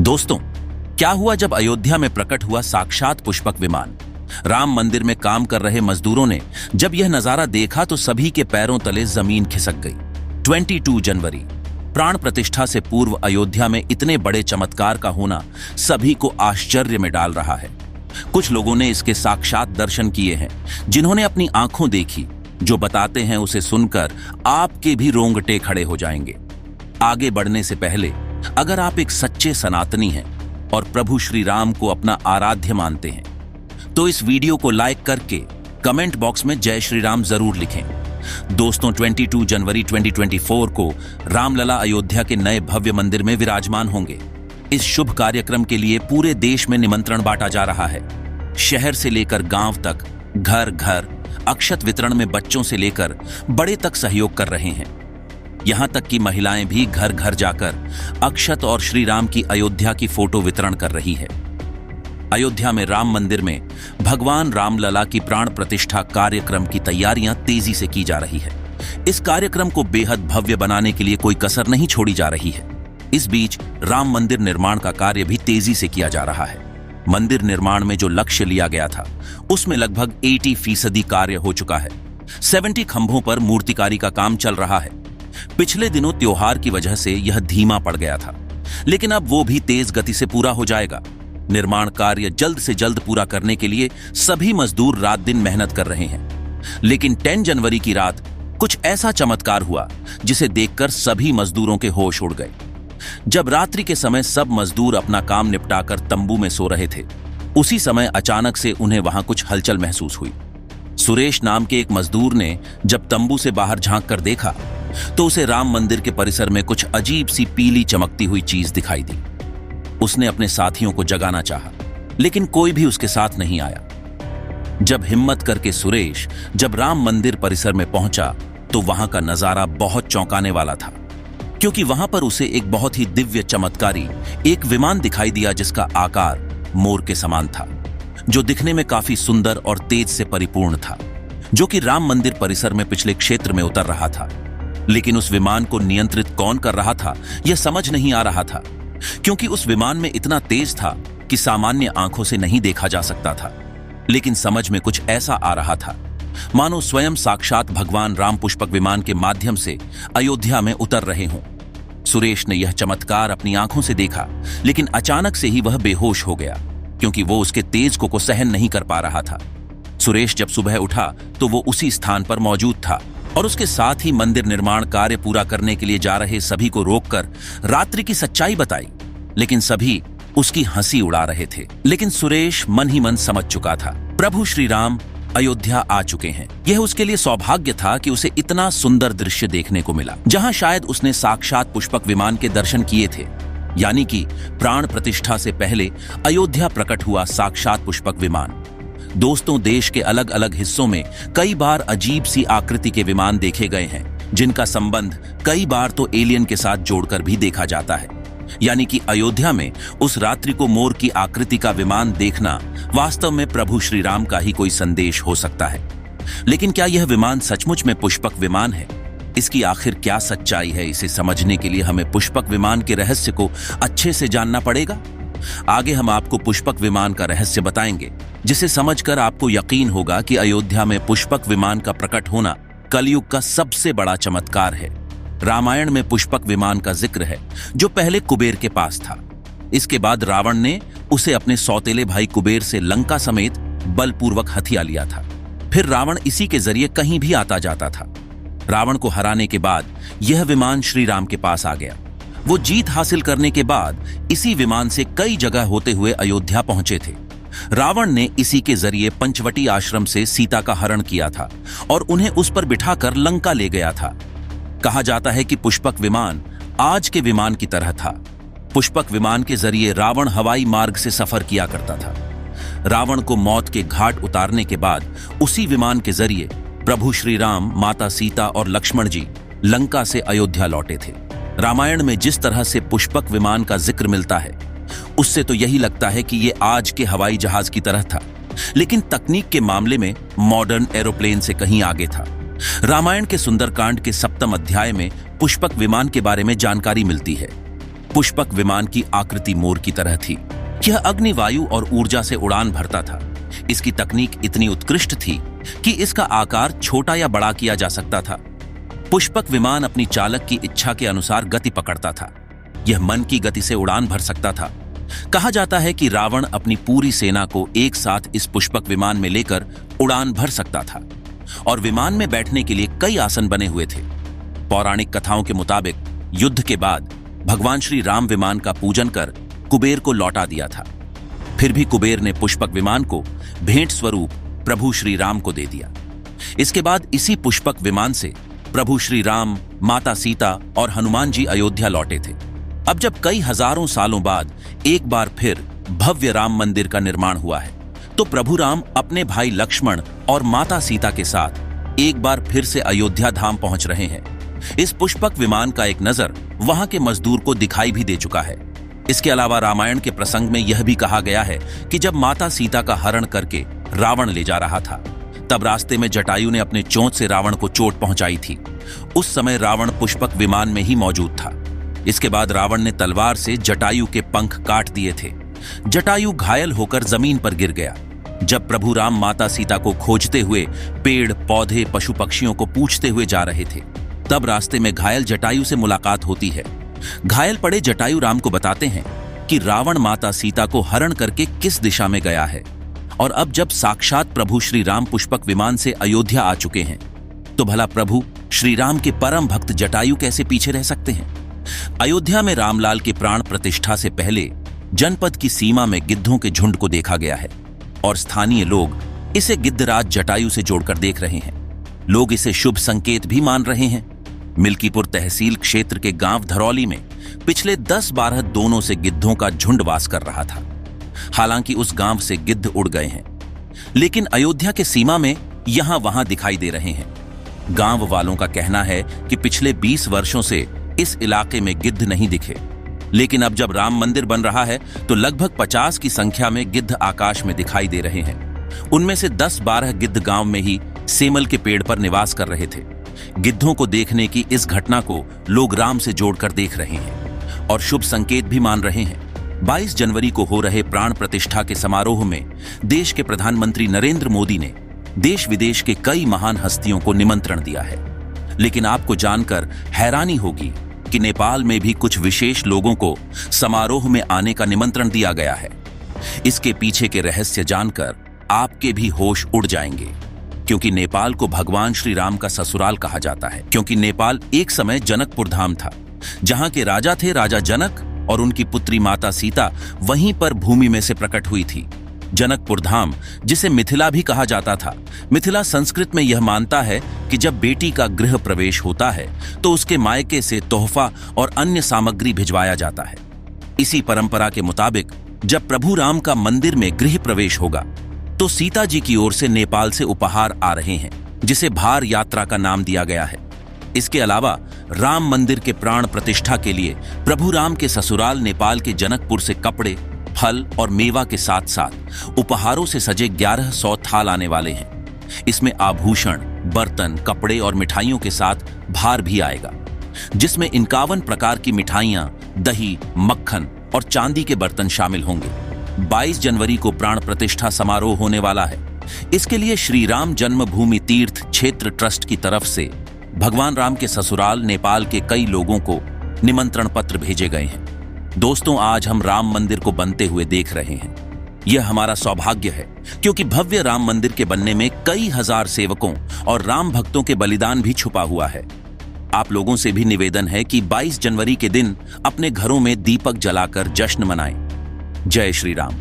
दोस्तों, क्या हुआ जब अयोध्या में प्रकट हुआ साक्षात पुष्पक विमान। राम मंदिर में काम कर रहे मजदूरों ने जब यह नजारा देखा तो सभी के पैरों तले जमीन खिसक गई। 22 जनवरी, प्राण प्रतिष्ठा से पूर्व अयोध्या में इतने बड़े चमत्कार का होना सभी को आश्चर्य में डाल रहा है। कुछ लोगों ने इसके साक्षात दर्शन किए हैं, जिन्होंने अपनी आंखों देखी। जो बताते हैं उसे सुनकर आपके भी रोंगटे खड़े हो जाएंगे। आगे बढ़ने से पहले अगर आप एक सच्चे सनातनी हैं और प्रभु श्री राम को अपना आराध्य मानते हैं तो इस वीडियो को लाइक करके कमेंट बॉक्स में जय श्री राम जरूर लिखें। दोस्तों, 22 जनवरी 2024 को रामलला अयोध्या के नए भव्य मंदिर में विराजमान होंगे। इस शुभ कार्यक्रम के लिए पूरे देश में निमंत्रण बांटा जा रहा है। शहर से लेकर गांव तक, घर घर अक्षत वितरण में बच्चों से लेकर बड़े तक सहयोग कर रहे हैं। यहां तक कि महिलाएं भी घर घर जाकर अक्षत और श्री राम की अयोध्या की फोटो वितरण कर रही है। अयोध्या में राम मंदिर में भगवान रामलला की प्राण प्रतिष्ठा कार्यक्रम की तैयारियां तेजी से की जा रही है। इस कार्यक्रम को बेहद भव्य बनाने के लिए कोई कसर नहीं छोड़ी जा रही है। इस बीच राम मंदिर निर्माण का कार्य भी तेजी से किया जा रहा है। मंदिर निर्माण में जो लक्ष्य लिया गया था उसमें लगभग 80% कार्य हो चुका है। 70 खंभों पर मूर्तिकारी का काम चल रहा है। पिछले दिनों त्योहार की वजह से यह धीमा पड़ गया था, लेकिन अब वो भी तेज गति से पूरा हो जाएगा। निर्माण कार्य जल्द से जल्द पूरा करने के लिए सभी मजदूर रात दिन मेहनत कर रहे हैं। लेकिन 10 जनवरी की रात कुछ ऐसा चमत्कार हुआ जिसे देखकर सभी मजदूरों के होश उड़ गए। जब रात्रि के समय सब मजदूर अपना काम निपटाकर तंबू में सो रहे थे, उसी समय अचानक से उन्हें वहां कुछ हलचल महसूस हुई। सुरेश नाम के एक मजदूर ने जब तंबू से बाहर झांक कर देखा तो उसे राम मंदिर के परिसर में कुछ अजीब सी पीली चमकती हुई चीज दिखाई दी। उसने अपने साथियों को जगाना चाहा, लेकिन कोई भी उसके साथ नहीं आया। जब हिम्मत करके सुरेश जब राम मंदिर परिसर में पहुंचा तो वहां का नजारा बहुत चौंकाने वाला था, क्योंकि वहां पर उसे एक बहुत ही दिव्य चमत्कारी एक विमान दिखाई दिया जिसका आकार मोर के समान था, जो दिखने में काफी सुंदर और तेज से परिपूर्ण था, जो कि राम मंदिर परिसर में पिछले क्षेत्र में उतर रहा था। लेकिन उस विमान को नियंत्रित कौन कर रहा था यह समझ नहीं आ रहा था, क्योंकि उस विमान में इतना तेज था कि सामान्य आंखों से नहीं देखा जा सकता था। लेकिन समझ में कुछ ऐसा आ रहा था मानो स्वयं साक्षात भगवान राम पुष्पक विमान के माध्यम से अयोध्या में उतर रहे हों। सुरेश ने यह चमत्कार अपनी आंखों से देखा, लेकिन अचानक से ही वह बेहोश हो गया, क्योंकि वो उसके तेज को सहन नहीं कर पा रहा था। सुरेश जब सुबह उठा तो वो उसी स्थान पर मौजूद था और उसके साथ ही मंदिर निर्माण कार्य पूरा करने के लिए जा रहे सभी को रोककर रात्रि की सच्चाई बताई, लेकिन सभी उसकी हंसी उड़ा रहे थे। लेकिन सुरेश मन ही मन समझ चुका था, प्रभु श्री राम अयोध्या आ चुके हैं। यह उसके लिए सौभाग्य था कि उसे इतना सुंदर दृश्य देखने को मिला, जहां शायद उसने साक्षात पुष्पक विमान के दर्शन किए थे। यानी कि प्राण प्रतिष्ठा से पहले अयोध्या प्रकट हुआ साक्षात पुष्पक विमान। दोस्तों, देश के अलग अलग हिस्सों में कई बार अजीब सी आकृति के विमान देखे गए हैं, जिनका संबंध कई बार तो एलियन के साथ जोड़कर भी देखा जाता है। यानी कि अयोध्या में उस रात्रि को मोर की आकृति का विमान देखना वास्तव में प्रभु श्री राम का ही कोई संदेश हो सकता है। लेकिन क्या यह विमान सचमुच में पुष्पक विमान है? इसकी आखिर क्या सच्चाई है? इसे समझने के लिए हमें पुष्पक विमान के रहस्य को अच्छे से जानना पड़ेगा। आगे हम आपको पुष्पक विमान का रहस्य बताएंगे, जिसे समझकर आपको यकीन होगा कि अयोध्या में पुष्पक विमान का प्रकट होना कलयुग का सबसे बड़ा चमत्कार है। रामायण में पुष्पक विमान का जिक्र है, जो पहले कुबेर के पास था। इसके बाद रावण ने उसे अपने सौतेले भाई कुबेर से लंका समेत बलपूर्वक हथिया लिया था। फिर रावण इसी के जरिए कहीं भी आता जाता था। रावण को हराने के बाद यह विमान श्री राम के पास आ गया। वो जीत हासिल करने के बाद इसी विमान से कई जगह होते हुए अयोध्या पहुंचे थे। रावण ने इसी के जरिए पंचवटी आश्रम से सीता का हरण किया था और उन्हें उस पर बिठाकर लंका ले गया था। कहा जाता है कि पुष्पक विमान आज के विमान की तरह था। पुष्पक विमान के जरिए रावण हवाई मार्ग से सफर किया करता था। रावण को मौत के घाट उतारने के बाद उसी विमान के जरिए प्रभु श्री राम, माता सीता और लक्ष्मण जी लंका से अयोध्या लौटे थे। रामायण में जिस तरह से पुष्पक विमान का जिक्र मिलता है, उससे तो यही लगता है कि यह आज के हवाई जहाज की तरह था, लेकिन तकनीक के मामले में मॉडर्न एरोप्लेन से कहीं आगे था। रामायण के सुंदरकांड के 7वें अध्याय में पुष्पक विमान के बारे में जानकारी मिलती है। पुष्पक विमान की आकृति मोर की तरह थी। यह अग्नि, वायु और ऊर्जा से उड़ान भरता था। इसकी तकनीक इतनी उत्कृष्ट थी कि इसका आकार छोटा या बड़ा किया जा सकता था। पुष्पक विमान अपनी चालक की इच्छा के अनुसार गति पकड़ता था। यह मन की गति से उड़ान भर सकता था। कहा जाता है कि रावण अपनी पूरी सेना को एक साथ इस पुष्पक विमान में लेकर उड़ान भर सकता था और विमान में बैठने के लिए कई आसन बने हुए थे। पौराणिक कथाओं के मुताबिक युद्ध के बाद भगवान श्री राम विमान का पूजन कर कुबेर को लौटा दिया था। फिर भी कुबेर ने पुष्पक विमान को भेंट स्वरूप प्रभु श्री राम को दे दिया। इसके बाद इसी पुष्पक विमान से प्रभु श्री राम, माता सीता और हनुमान जी अयोध्या लौटे थे। अब जब कई हजारों सालों बाद एक बार फिर भव्य राम मंदिर का निर्माण हुआ है, तो प्रभु राम अपने भाई लक्ष्मण और माता सीता के साथ एक बार फिर से अयोध्या धाम पहुंच रहे हैं। इस पुष्पक विमान का एक नजर वहां के मजदूर को दिखाई भी दे चुका है। इसके अलावा रामायण के प्रसंग में यह भी कहा गया है कि जब माता सीता का हरण करके रावण ले जा रहा था, तब रास्ते में जटायु ने अपने चोंच से रावण को चोट पहुंचाई थी। उस समय रावण पुष्पक विमान में ही मौजूद था। इसके बाद रावण ने तलवार से जटायु के पंख काट दिए थे। जटायु घायल होकर जमीन पर गिर गया। जब प्रभु राम माता सीता को खोजते हुए पेड़, पौधे, पशु पक्षियों को पूछते हुए जा रहे थे, तब रास्ते में घायल जटायु से मुलाकात होती है। घायल पड़े जटायु राम को बताते हैं कि रावण माता सीता को हरण करके किस दिशा में गया है, और अब जब साक्षात प्रभु श्री राम पुष्पक विमान से अयोध्या आ चुके हैं, तो भला प्रभु श्री राम के परम भक्त जटायु कैसे पीछे रह सकते हैं। अयोध्या में रामलाल की प्राण प्रतिष्ठा से पहले जनपद की सीमा में गिद्धों के झुंड को देखा गया है और स्थानीय लोग इसे गिद्धराज जटायु से जोड़कर देख रहे हैं। लोग इसे शुभ संकेत भी मान रहे हैं। मिल्कीपुर तहसील क्षेत्र के गांव धरौली में पिछले 10-12 दोनों से गिद्धों का झुंड वास कर रहा था। हालांकि उस गांव से गिद्ध उड़ गए हैं, लेकिन अयोध्या के सीमा में यहां वहां दिखाई दे रहे हैं। गांव वालों का कहना है कि पिछले 20 वर्षों से इस इलाके में गिद्ध नहीं दिखे, लेकिन अब जब राम मंदिर बन रहा है तो लगभग 50 की संख्या में गिद्ध आकाश में दिखाई दे रहे हैं। उनमें से 10-12 गिद्ध गांव में ही सेमल के पेड़ पर निवास कर रहे थे। गिद्धों को देखने की इस घटना को लोग राम से जोड़कर देख रहे हैं और शुभ संकेत भी मान रहे हैं। 22 जनवरी को हो रहे प्राण प्रतिष्ठा के समारोह में देश के प्रधानमंत्री नरेंद्र मोदी ने देश विदेश के कई महान हस्तियों को निमंत्रण दिया है। लेकिन आपको जानकर हैरानी होगी कि नेपाल में भी कुछ विशेष लोगों को समारोह में आने का निमंत्रण दिया गया है। इसके पीछे के रहस्य जानकर आपके भी होश उड़ जाएंगे, क्योंकि नेपाल को भगवान श्री राम का ससुराल कहा जाता है। क्योंकि नेपाल एक समय जनकपुर धाम था, जहां के राजा थे राजा जनक, और उनकी पुत्री माता सीता वहीं पर भूमि में से प्रकट हुई थी। जनकपुर धाम, जिसे मिथिला भी कहा जाता था, मिथिला संस्कृत में यह मानता है कि जब बेटी का गृह प्रवेश होता है तो उसके मायके से तोहफा और अन्य सामग्री भिजवाया जाता है। इसी परंपरा के मुताबिक जब प्रभु राम का मंदिर में गृह प्रवेश होगा तो सीता जी की ओर से नेपाल से उपहार आ रहे हैं, जिसे भार यात्रा का नाम दिया गया है। इसके अलावा राम मंदिर के प्राण प्रतिष्ठा के लिए प्रभु राम के ससुराल नेपाल के जनकपुर से कपड़े, फल और मेवा के साथ साथ उपहारों से सजे 1100 थाल आने वाले हैं। इसमें आभूषण, बर्तन, कपड़े और मिठाइयों के साथ भार भी आएगा, जिसमें 51 प्रकार की मिठाइयां, दही, मक्खन और चांदी के बर्तन शामिल होंगे। 22 जनवरी को प्राण प्रतिष्ठा समारोह होने वाला है। इसके लिए श्री राम जन्मभूमि तीर्थ क्षेत्र ट्रस्ट की तरफ से भगवान राम के ससुराल नेपाल के कई लोगों को निमंत्रण पत्र भेजे गए हैं। दोस्तों, आज हम राम मंदिर को बनते हुए देख रहे हैं। यह हमारा सौभाग्य है, क्योंकि भव्य राम मंदिर के बनने में कई हजार सेवकों और राम भक्तों के बलिदान भी छुपा हुआ है। आप लोगों से भी निवेदन है कि 22 जनवरी के दिन अपने घरों में दीपक जलाकर जश्न मनाएं। जय श्री राम।